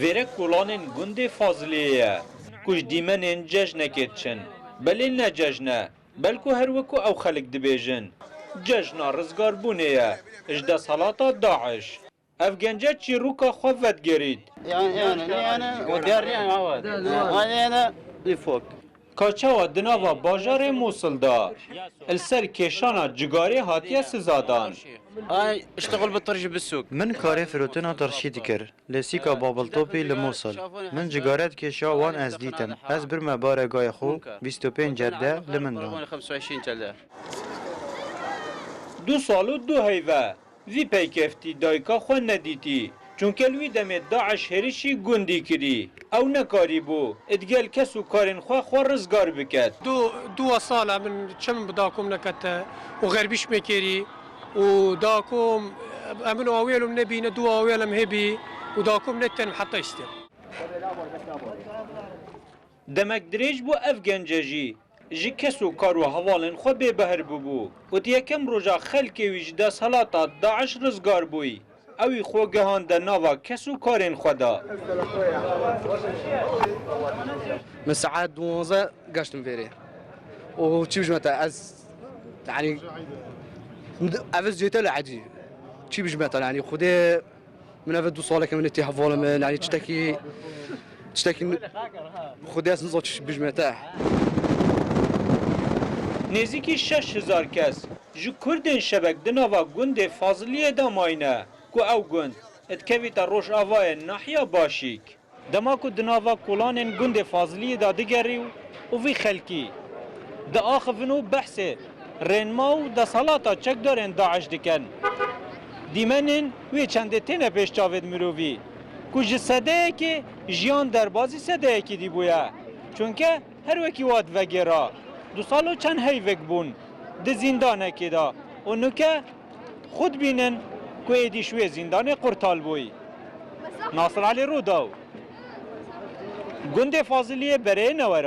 ویره کلانین گند فاضلیه کش دیمنین جشنه کتشن بلی نه جشنه بلکو هر وکو او خلق دبیجن جشنا رزگار بونیه اجده سالاتا داعش افغانجه چی روکا خوفت گرید يعني وديارني عواد انا لفوق کاچاوا دناوا باجار موصل دا السر کشانا جگاری هاتیه سزادان انا اشتغل بالطرج بالسوق من کاری فروتنا ترشی دکر لسیکا بابل توپی لموصل من جگارت کشا وان از دیتم از برم بار گای خو 25 جرده لمن رام 25 جلده 2 سال و 2 هیوه وی پیکفتی دایکا خو ندیتی چونکه لوی دمه داعش هریشی گندی کری او نکاری بو ادگل کسو کارن خو رزگار بکد دو ساله من چم بداكم نكت وغربيش مكيري وداكم امن اويلهم نبينا دو اويلهم هبي وداكم نتن حتى يستر دمک دریج بو افغانجی جی کسو کارو حوالن خو به بهر بو و دیکم روزا خلکی وجدا سلاطات داعش رزگار بوی اوی خو گهان د ناوا کسو کارن خدا من ساعات 12 قاشتم فيري وشي بجمعتا از يعني افز جيتا لعدي شي بجمعتا يعني خدي من افد صالك من اتي حفوله من يعني تشتكي خدي از نزوت بجمعتا نزیکی 6000 کس جو کردن شبک دناوا گند فاضلیه داماینه کو او گند اتکویتا روش آوای ناحیا باشیک دما کو دناوا کلانن گند فاضلیه دا دگریو و وی خلکی دا آخفنو بحثه رنماو دا سالاتا چک دارن داعش دکن دیمنن وی چنده تینه پیش چاوید مرووی کو جسده که جیان در بازی سده که دی بویا چونکه هر وکی واد وگرا 2 سال و چند هیوک بون ده زندانه که دا اونو که خود بینن که ایدی شوی زندان قرطال بوی ناصر علی روداو گند فاضلیه برای نورا